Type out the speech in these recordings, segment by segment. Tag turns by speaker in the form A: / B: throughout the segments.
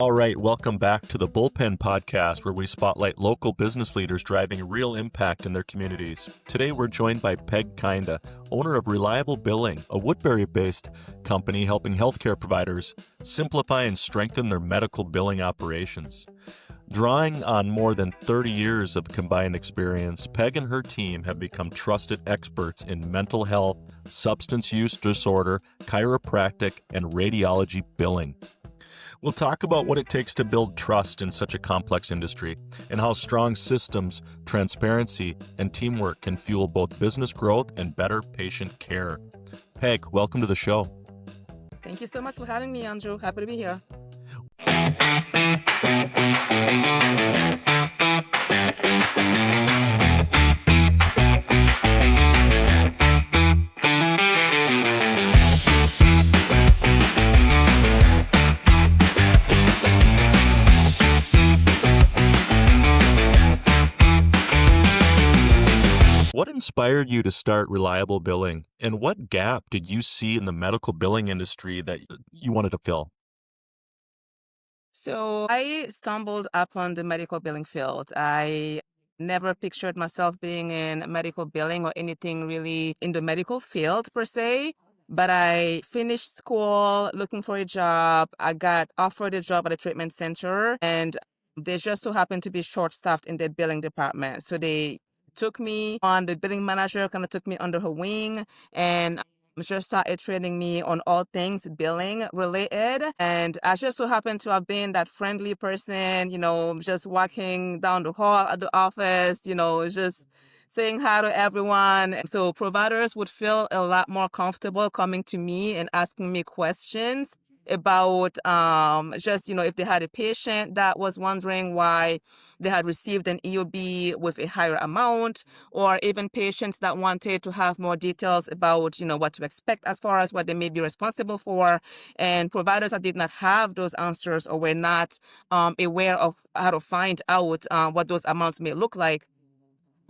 A: All right, welcome back to the Bullpen Podcast, where we spotlight local business leaders driving real impact in their communities. Today, we're joined by Peg Kinda, owner of Reliable Billing, a Woodbury-based company helping healthcare providers simplify and strengthen their medical billing operations. Drawing on more than 30 years of combined experience, Peg and her team have become trusted experts in mental health, substance use disorder, chiropractic, and radiology billing. We'll talk about what it takes to build trust in such a complex industry and how strong systems, transparency, and teamwork can fuel both business growth and better patient care. Peg, welcome to the show.
B: Thank you so much for having me, Andrew. Happy to be here.
A: What inspired you to start Reliable Billing, and what gap did you see in the medical billing industry that you wanted to fill?
B: So I stumbled upon the medical billing field. I never pictured myself being in medical billing or anything really in the medical field per se. But I finished school looking for a job. I got offered a job at a treatment center, and they just so happened to be short-staffed in the billing department. So they took me on, the billing manager kind of took me under her wing, and just started training me on all things billing related. And I just so happened to have been that friendly person, just walking down the hall at the office, just saying hi to everyone. So providers would feel a lot more comfortable coming to me and asking me questions about if they had a patient that was wondering why they had received an EOB with a higher amount, or even patients that wanted to have more details about, what to expect as far as what they may be responsible for. And providers that did not have those answers or were not aware of how to find out what those amounts may look like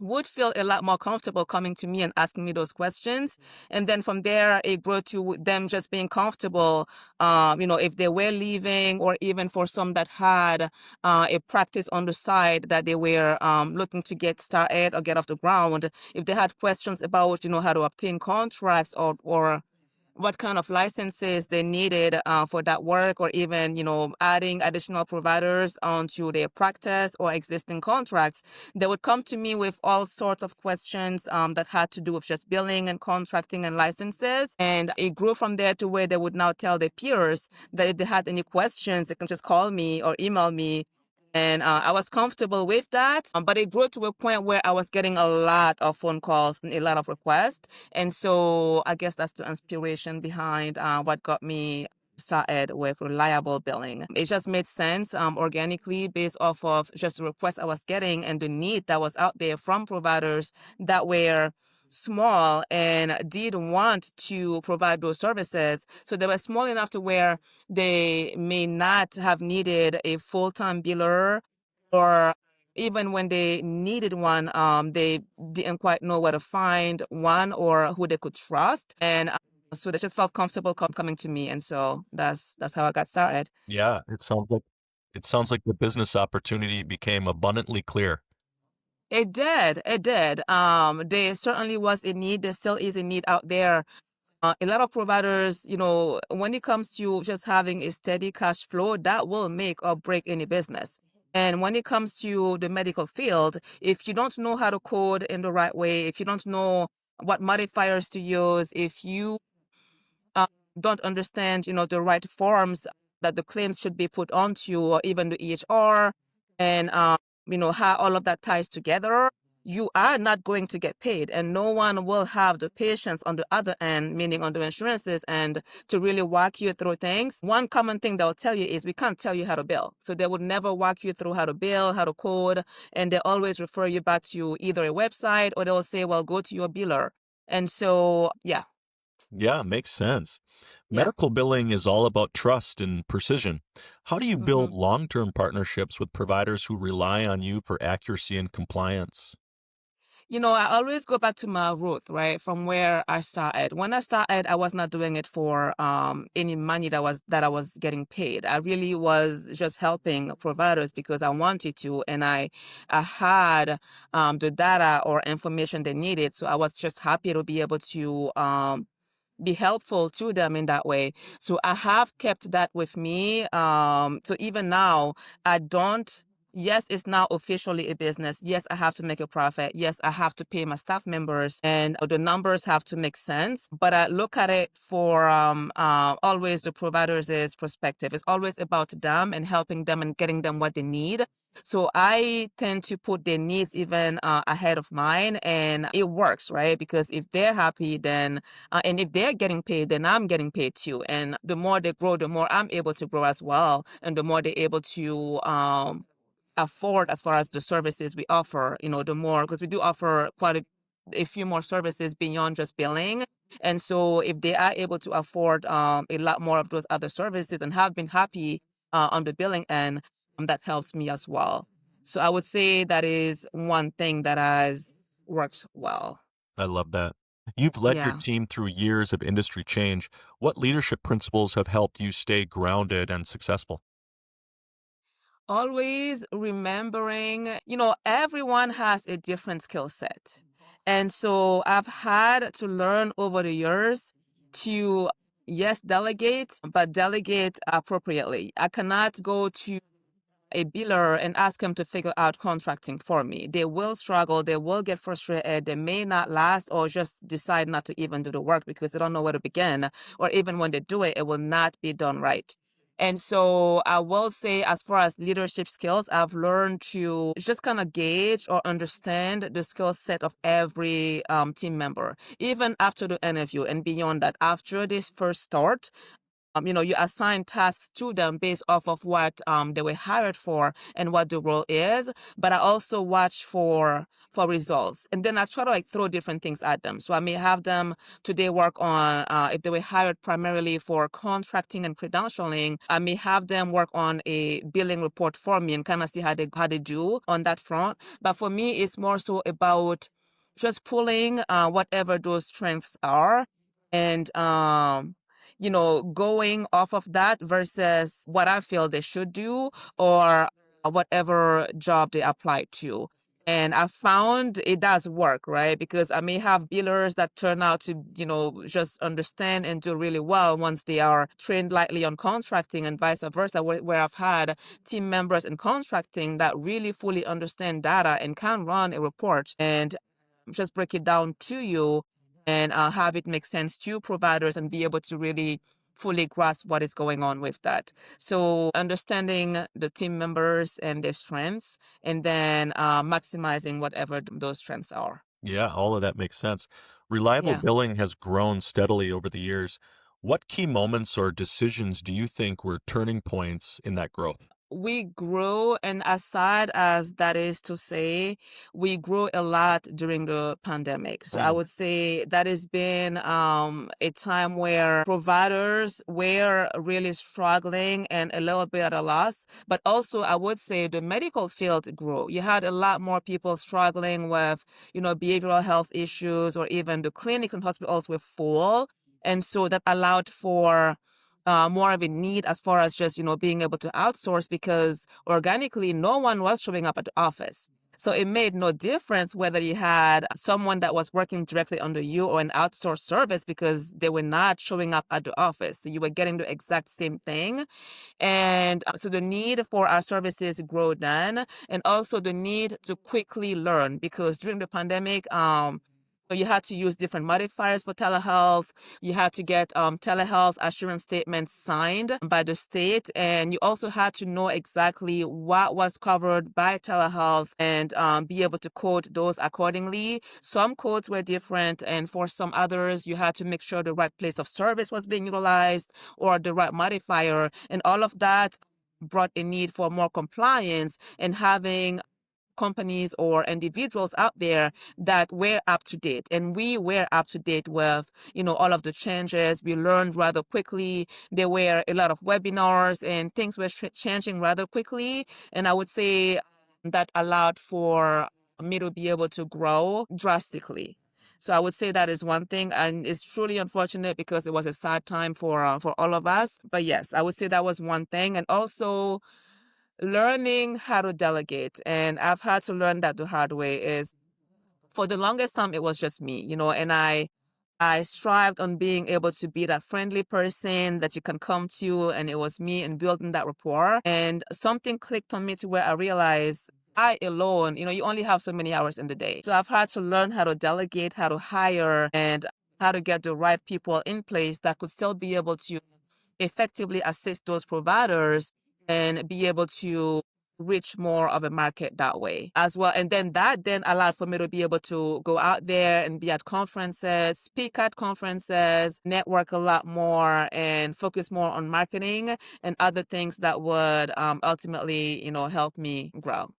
B: would feel a lot more comfortable coming to me and asking me those questions. And then from there, it grew to them just being comfortable, if they were leaving, or even for some that had a practice on the side that they were looking to get started or get off the ground. If they had questions about, how to obtain contracts or what kind of licenses they needed for that work, or even, adding additional providers onto their practice or existing contracts, they would come to me with all sorts of questions that had to do with just billing and contracting and licenses. And it grew from there to where they would now tell their peers that if they had any questions, they can just call me or email me. And I was comfortable with that, but it grew to a point where I was getting a lot of phone calls and a lot of requests. And so I guess that's the inspiration behind what got me started with Reliable Billing. It just made sense organically based off of just the requests I was getting and the need that was out there from providers that were small and did want to provide those services. So they were small enough to where they may not have needed a full-time biller, or even when they needed one, they didn't quite know where to find one or who they could trust. And so they just felt comfortable coming to me. And so that's how I got started.
A: Yeah, it sounds like the business opportunity became abundantly clear.
B: It did. It did. There certainly was a need. There still is a need out there. A lot of providers, when it comes to just having a steady cash flow, that will make or break any business. And when it comes to the medical field, if you don't know how to code in the right way, if you don't know what modifiers to use, if you uh, don't understand, the right forms that the claims should be put onto, or even the EHR, and how all of that ties together, you are not going to get paid, and no one will have the patience on the other end, meaning on the insurances, and to really walk you through things. One common thing they'll tell you is, we can't tell you how to bill. So they would never walk you through how to bill, how to code, and they always refer you back to either a website, or they'll say, well, go to your biller. And so, yeah.
A: Yeah, makes sense.
B: Yeah.
A: Medical billing is all about trust and precision. How do you build
B: Mhm.
A: long-term partnerships with providers who rely on you for accuracy and compliance?
B: I always go back to my root, right? From where I started. When I started, I was not doing it for any money that I was getting paid. I really was just helping providers because I wanted to, and I had the data or information they needed. So I was just happy to be able to be helpful to them in that way. So I have kept that with me. So even now, I don't. Yes, it's now officially a business. Yes, I have to make a profit. Yes, I have to pay my staff members, and the numbers have to make sense. But I look at it for always the providers' perspective. It's always about them and helping them and getting them what they need. So I tend to put their needs even ahead of mine, and it works, right? Because if they're happy, then and if they're getting paid, then I'm getting paid too. And the more they grow, the more I'm able to grow as well. And the more they're able to afford as far as the services we offer, the more, because we do offer quite a few more services beyond just billing. And so if they are able to afford a lot more of those other services and have been happy on the billing end, that helps me as well. So I would say that is one thing that has worked well.
A: I love that. You've led your
B: Yeah.
A: team through years of industry change. What leadership principles have helped you stay grounded and successful?
B: Always remembering, everyone has a different skill set. And so I've had to learn over the years to, yes, delegate, but delegate appropriately. I cannot go to a biller and ask them to figure out contracting for me. They will struggle, they will get frustrated, they may not last or just decide not to even do the work because they don't know where to begin. Or even when they do it, it will not be done right. And so I will say, as far as leadership skills, I've learned to just kind of gauge or understand the skill set of every team member, even after the interview and beyond that. After this first start, you assign tasks to them based off of what they were hired for and what the role is. But I also watch for results, and then I try to like throw different things at them. So I may have them today work on if they were hired primarily for contracting and credentialing, I may have them work on a billing report for me and kind of see how they do on that front. But for me, it's more so about just pulling whatever those strengths are and going off of that versus what I feel they should do or whatever job they apply to. And I found it does work, right? Because I may have billers that turn out to, just understand and do really well once they are trained lightly on contracting and vice versa, where I've had team members in contracting that really fully understand data and can run a report and just break it down to you and have it make sense to providers and be able to really fully grasp what is going on with that. So understanding the team members and their strengths and then maximizing whatever those strengths are.
A: Yeah, all of that makes sense. Reliable
B: Yeah.
A: billing has grown steadily over the years. What key moments or decisions do you think were turning points in that growth?
B: We grew, and as sad as that is to say, we grew a lot during the pandemic. So I
A: Mm,
B: would say that has been a time where providers were really struggling and a little bit at a loss. But also, I would say the medical field grew. You had a lot more people struggling with, behavioral health issues, or even the clinics and hospitals were full. And so that allowed for more of a need as far as just, being able to outsource because organically no one was showing up at the office. So it made no difference whether you had someone that was working directly under you or an outsourced service because they were not showing up at the office. So you were getting the exact same thing. And so the need for our services grow then, and also the need to quickly learn because during the pandemic, you had to use different modifiers for telehealth. You had to get telehealth assurance statements signed by the state, and you also had to know exactly what was covered by telehealth and be able to code those accordingly. Some codes were different, and for some others, you had to make sure the right place of service was being utilized or the right modifier, and all of that brought a need for more compliance and having companies or individuals out there that were up to date, and we were up to date with all of the changes. We learned rather quickly. There were a lot of webinars and things were changing rather quickly, and I would say that allowed for me to be able to grow drastically. So I would say that is one thing, and it's truly unfortunate because it was a sad time for all of us. But yes, I would say that was one thing, and also learning how to delegate. And I've had to learn that the hard way. Is for the longest time it was just me, and I strived on being able to be that friendly person that you can come to, and it was me and building that rapport. And something clicked on me to where I realized I alone, you only have so many hours in the day. So I've had to learn how to delegate, how to hire, and how to get the right people in place that could still be able to effectively assist those providers and be able to reach more of a market that way as well. And then that then allowed for me to be able to go out there and be at conferences, speak at conferences, network a lot more, and focus more on marketing and other things that would ultimately, help me grow.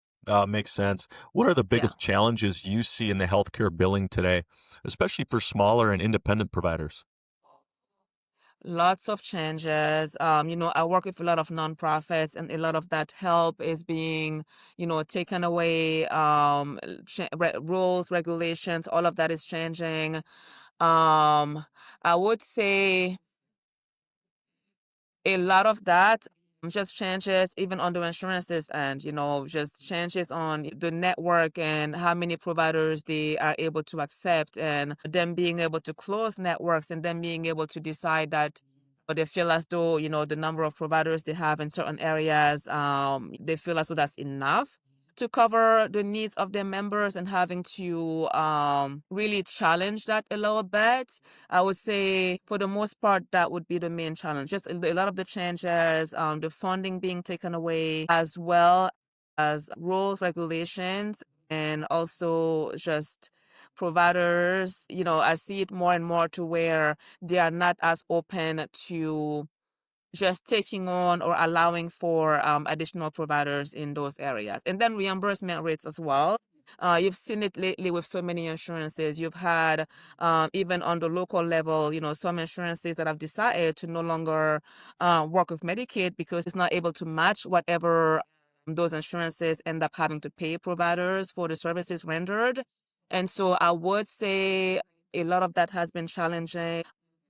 A: Makes sense. What are the
B: Yeah.
A: biggest challenges you see in the healthcare billing today, especially for smaller and independent providers?
B: Lots of changes. I work with a lot of nonprofits, and a lot of that help is being, taken away. Rules, regulations, all of that is changing. I would say a lot of that just changes even on the insurances and just changes on the network and how many providers they are able to accept, and them being able to close networks and them being able to decide that or they feel as though the number of providers they have in certain areas, they feel as though that's enough to cover the needs of their members, and having to really challenge that a little bit. I would say for the most part, that would be the main challenge. Just a lot of the changes, the funding being taken away, as well as rules, regulations, and also just providers. I see it more and more to where they are not as open to just taking on or allowing for additional providers in those areas. And then reimbursement rates as well. You've seen it lately with so many insurances. You've had, even on the local level, some insurances that have decided to no longer work with Medicaid because it's not able to match whatever those insurances end up having to pay providers for the services rendered. And so I would say a lot of that has been challenging.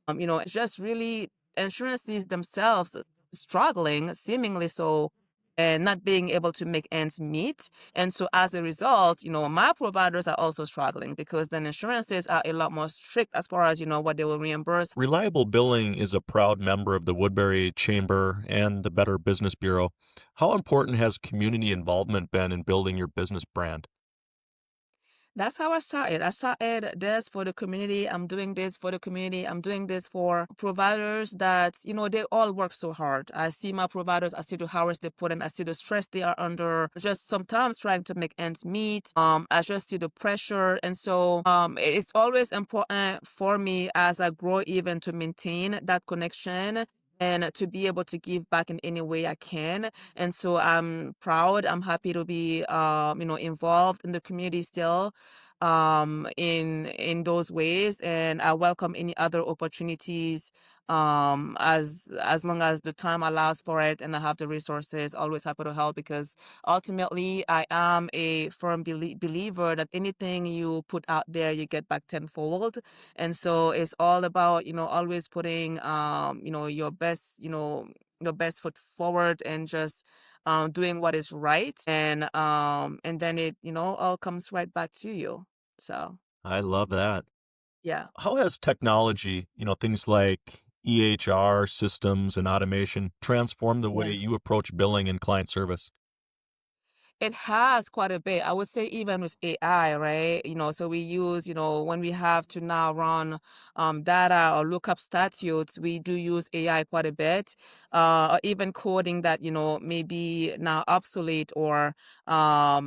B: It's just really insurances themselves struggling, seemingly so, and not being able to make ends meet. And so as a result, my providers are also struggling because then insurances are a lot more strict as far as, what they will reimburse.
A: Reliable Billing is a proud member of the Woodbury Chamber and the Better Business Bureau. How important has community involvement been in building your business brand?
B: That's how I started. I started this for the community. I'm doing this for the community. I'm doing this for providers that, they all work so hard. I see my providers, I see the hours they put in, I see the stress they are under, just sometimes trying to make ends meet. I just see the pressure. And so it's always important for me as I grow even to maintain that connection and to be able to give back in any way I can. And so I'm proud. I'm happy to be, involved in the community still, in those ways, and I welcome any other opportunities, as long as the time allows for it and I have the resources. Always happy to help because ultimately I am a firm believer that anything you put out there you get back tenfold. And so it's all about always putting your best foot forward and just doing what is right, and then it all comes right back to you. So,
A: I love that.
B: yeah.
A: How has technology, things like EHR systems and automation, transformed the way
B: Yeah.
A: you approach billing and client service?
B: It has quite a bit. I would say even with AI, right? So we use, when we have to now run data or look up statutes, we do use AI quite a bit. Or even coding that, may be now obsolete, or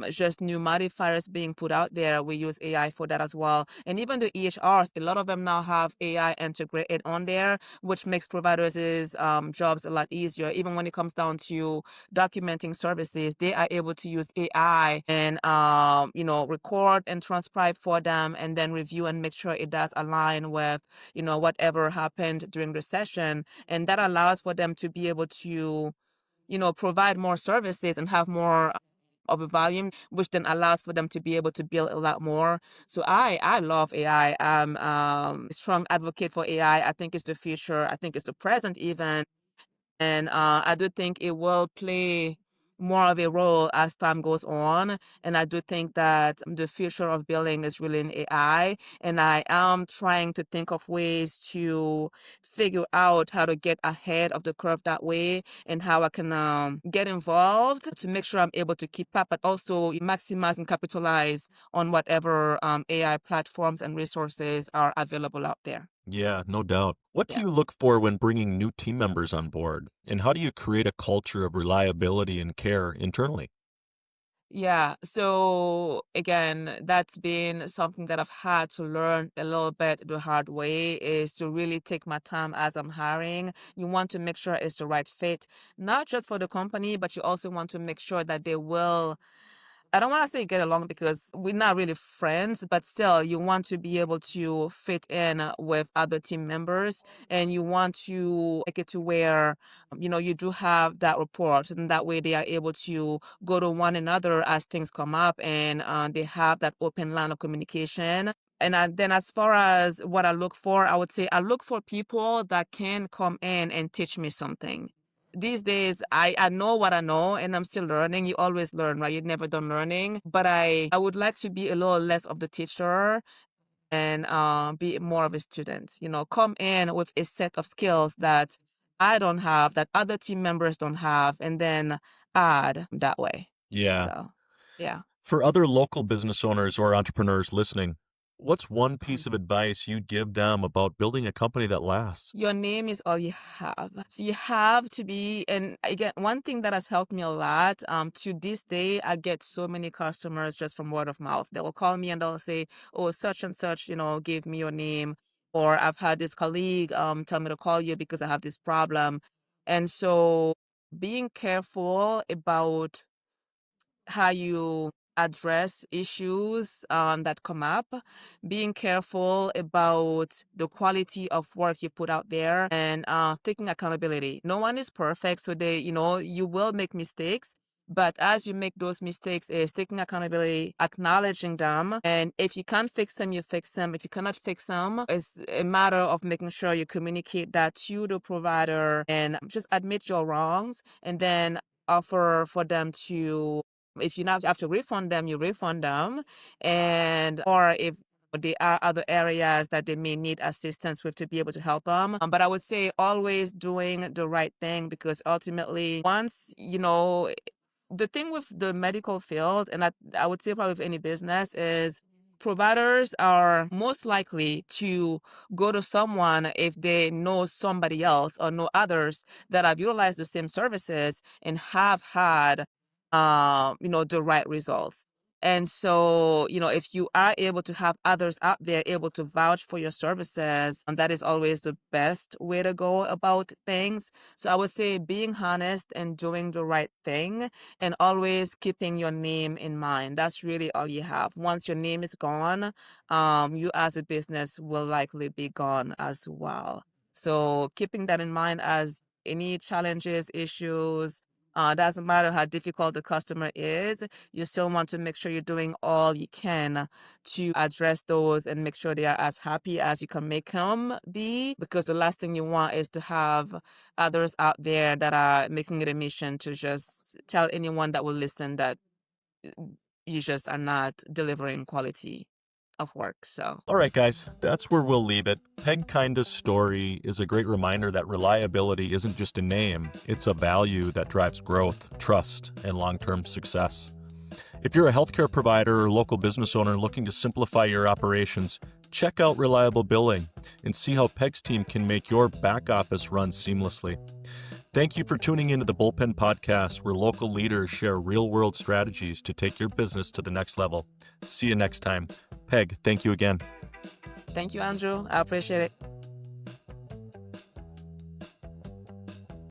B: just new modifiers being put out there. We use AI for that as well. And even the EHRs, a lot of them now have AI integrated on there, which makes providers' jobs a lot easier. Even when it comes down to documenting services, they are able to use AI and record and transcribe for them, and then review and make sure it does align with whatever happened during the session, and that allows for them to be able to provide more services and have more of a volume, which then allows for them to be able to build a lot more. So I love AI. I'm a strong advocate for AI. I think it's the future. I think it's the present even. And I do think it will play more of a role as time goes on. And I do think that the future of billing is really in AI. And I am trying to think of ways to figure out how to get ahead of the curve that way and how I can get involved to make sure I'm able to keep up, but also maximize and capitalize on whatever AI platforms and resources are available out there.
A: Yeah, no doubt. What do
B: Yeah.
A: you look for when bringing new team members on board? And how do you create a culture of reliability and care internally?
B: Yeah, so again, that's been something that I've had to learn a little bit the hard way is to really take my time as I'm hiring. You want to make sure it's the right fit, not just for the company, but you also want to make sure that they will. I don't want to say get along because we're not really friends, but still, you want to be able to fit in with other team members and you want to make it to where, you do have that rapport. And that way they are able to go to one another as things come up and they have that open line of communication. And then as far as what I look for, I would say I look for people that can come in and teach me something. These days, I know what I know and I'm still learning. You always learn, right? You're never done learning. But I would like to be a little less of the teacher and be more of a student. Come in with a set of skills that I don't have, that other team members don't have, and then add that way.
A: Yeah.
B: So, yeah.
A: For other local business owners or entrepreneurs listening, what's one piece of advice you'd give them about building a company that lasts?
B: Your name is all you have. So you have to be, and again, one thing that has helped me a lot, to this day, I get so many customers just from word of mouth. They will call me and they'll say, oh, such and such, give me your name. Or I've had this colleague tell me to call you because I have this problem. And so being careful about how you address issues that come up, being careful about the quality of work you put out there, and taking accountability. No one is perfect, so you will make mistakes. But as you make those mistakes, is taking accountability, acknowledging them, and if you can't fix them, you fix them. If you cannot fix them, it's a matter of making sure you communicate that to the provider and just admit your wrongs, and then offer for them to, if you not have to refund them, you refund them. And or if there are other areas that they may need assistance with to be able to help them. But I would say always doing the right thing because ultimately once, the thing with the medical field, and I would say probably with any business, is providers are most likely to go to someone if they know somebody else or know others that have utilized the same services and have had, the right results. And so, if you are able to have others out there able to vouch for your services, and that is always the best way to go about things. So I would say being honest and doing the right thing and always keeping your name in mind. That's really all you have. Once your name is gone, you as a business will likely be gone as well. So keeping that in mind as any challenges, issues, doesn't matter how difficult the customer is, you still want to make sure you're doing all you can to address those and make sure they are as happy as you can make them be. Because the last thing you want is to have others out there that are making it a mission to just tell anyone that will listen that you just are not delivering quality of work. So,
A: All right, guys, that's where we'll leave it. Peg Kinda's story is a great reminder that reliability isn't just a name, it's a value that drives growth, trust, and long term success. If you're a healthcare provider or local business owner looking to simplify your operations, check out Reliable Billing and see how Peg's team can make your back office run seamlessly. Thank you for tuning into the Bullpen Podcast, where local leaders share real world strategies to take your business to the next level. See you next time. Peg, thank you again.
B: thank you, Andrew. I appreciate it.